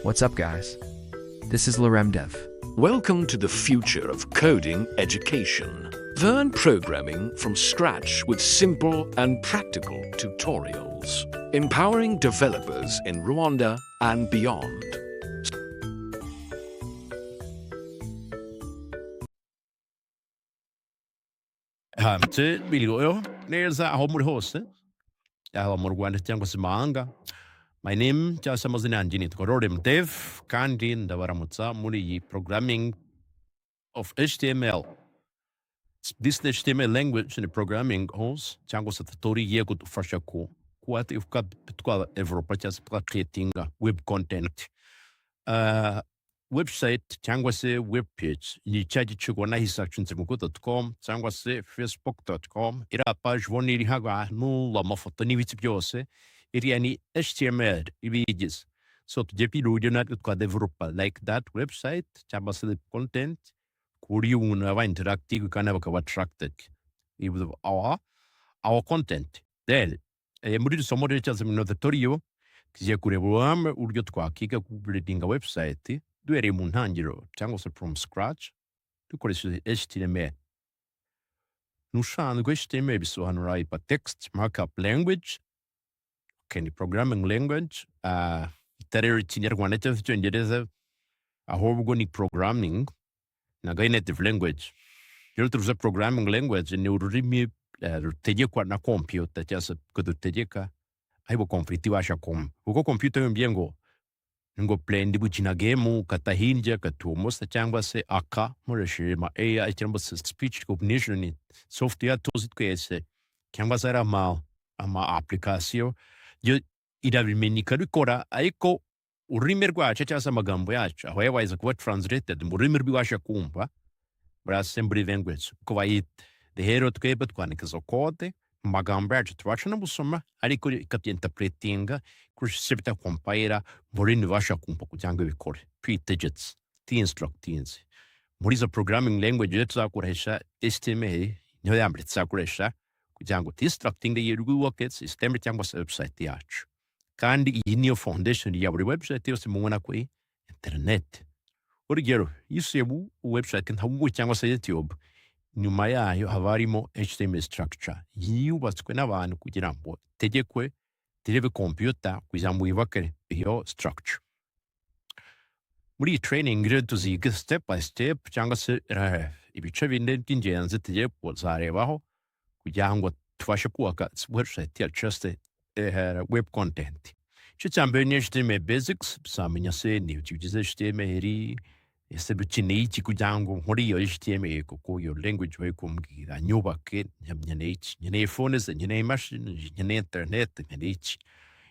What's up, guys? This is Lorem Dev. Welcome to the future of coding education. Learn programming from scratch with simple and practical tutorials, empowering developers in Rwanda and beyond. Biligoyo neza aho muri hose yaba mu Rwanda cyangwa se mahanga. My name cyangwa se amazina yanjye nitwa Lorem Dev kandi ndabaramutsa muri iyi programming of HTML. This HTML language in programming course cyangwa se tutorial igiye kudufasha kuba twaba developer cyangwa se creating web content. Website cyangwa se web page yicyagicirwa na hisachinsemuko.com cyangwa se facebook.com. Iriya page ubona iri ahantu amafoto n'ibiti byose iriya ni HTML ibiyigize. So tujye kwiga uburyo natwe twadevelopa like that website cyangwa se content ku buryo umuntu aba interactive kandi bakaba attracted with our content. Then muri isomo rero cyangwa se mu tutorial tugiye kureba uburyo twakiga kubuildinga website duhereye mu ntangiriro cyangwa se from scratch dukoresheje HTML. N'ubusanzwe HTML bisobanura HyperText Markup Language, ni programming language itari Kinyarwanda cyangwa se Icyongereza, ahubwo ni programming ntabwo native language. Rero tuvuze programming language ni ururimi rutegekwa na computer cyangwa se kudutegeka aho computer ibasha kumva. Kuko computer yumviye ngo play ndi gukina game katahinja katumosa cyangwa se aka muresheje ma AI cyangwa se speech recognition software tuzi twese cyangwa se ama application yo irabimenyeka bikora, ariko ururimi rwacu cyangwa se amagambo yacu aho yabaye kuba translated mu rurimi rwibasha kumva muri assembly language kuba yita. Rero twebwe twandika izo code mu magambo yacu tubasha no gusoma, ariko ikabinterpretinga kurusha compile mu rurimi rubasha kumva kugira ngo bikore pre-digits instructions. Muri izo programming language rero tuzakoresha HTML niyo yambere tuzakoresha kugira ngo instructing y'urwubake system cyangwa se website yacu. Kandi iyi niyo foundation ya buri website yose mubona kuri internet. Urugero yisuye mu website ntabwo cyangwa se YouTube, nyuma yayo haba harimo HTML structure yubatswe n'abantu kugira ngo tegekwe direbe computer kugira ngo yubake iyo structure. Muri training rero tuziga step by step cyangwa se ibice bine by'ingenzi tugiye kuzarebaho kugira ngo tubashe kubaka website ya just web content. Icyo cya mbere ni HTML basics, bizamenya se ni ukigize HTML ese dukeneye iki kugira ngo nkore iyo HTML kuko iyo language bari kumbwira nyubake nkeneye iki, nkeneye phone ze, nkeneye imashini, nkeneye internet, nkeneye iki.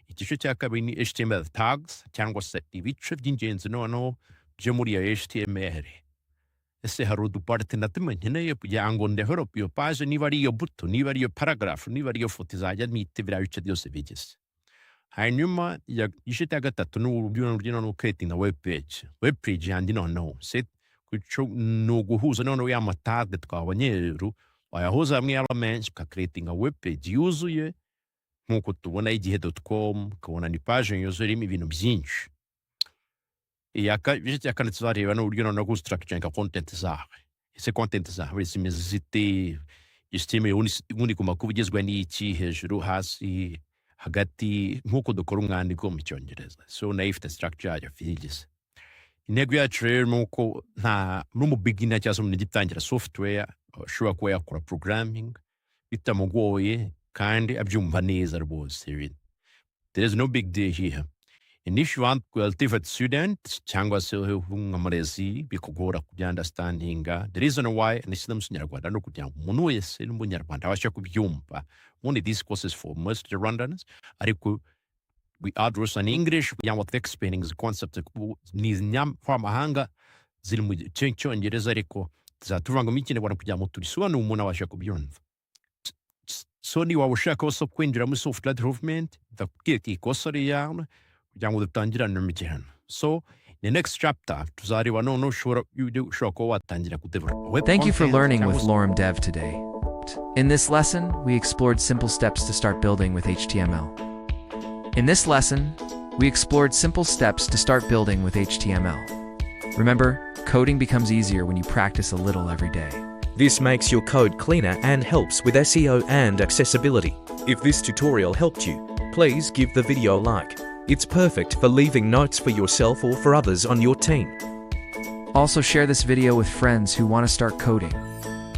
Igice cya kabiri ni HTML tags cyangwa se ibice by'ingenzi noneho byo muri iyo HTML. Ese hari uduparti na tumwe nkeneye kugira ngo ndevelope iyo page, niba ari iyo buto, niba ari iyo paragraph, niba ari iyo foto izajya nite biriya bice byose bigize. Hanyuma igice cya gatatu ni uburyo no creating a web page. Web page yandi noneho set ni uguhuza noneho ya matag twabonye rero wayahuza hamwe elements ka creating a web page yuzuye nkuko tubona igihe.com, ukabona ni page yuzuye irimo ibintu byinshi. Igice cya kane tuzareba n'uburyo noneho gustructuringa content zawe. Ese content zawe zimeze zite, HTML ubundi kuma kuba ugizwe n'iki, hejuru hasi hagati, nkuko dukora umwandiko mu Cyongereza. So nayo ifite structure yayo figize. Intego yacu rero nuko muri mu beginner cyangwa se umuntu ugitangira software ushobora kuba yakora programming bitamugoye kandi abyumva neza rwose. There is no big deal here. And if you want to TVET student cyangwa se umurezi bikugora kujya understanding the reason why nishyira mu Kinyarwanda no kugira ngo umuntu wese n'umunyarwanda abashe kubyumva. Only these courses for most Rwandans, ariko we address in English kugira ngo explaining the concept ni nyamahanga ziri mu Cyongereza, ariko zatuvanga mu Kinyarwanda kugira ngo turisobanure umuntu abashe kubyumva. So ni waba ushaka also kwinjira muri software development ndakubwira ikosa ryawe kugira ngo dutangirane n'imikino. So the next chapter tuzareba noneho ushobora kuba watangira kudevelop. Thank you for learning with Lorem Dev today. In this lesson, we explored simple steps to start building with HTML. In this lesson, we explored simple steps to start building with HTML. Remember, coding becomes easier when you practice a little every day. This makes your code cleaner and helps with SEO and accessibility. If this tutorial helped you, please give the video a like. It's perfect for leaving notes for yourself or for others on your team. Also share this video with friends who want to start coding.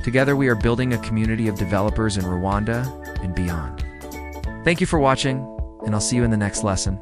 Together we are building a community of developers in Rwanda and beyond. Thank you for watching, and I'll see you in the next lesson.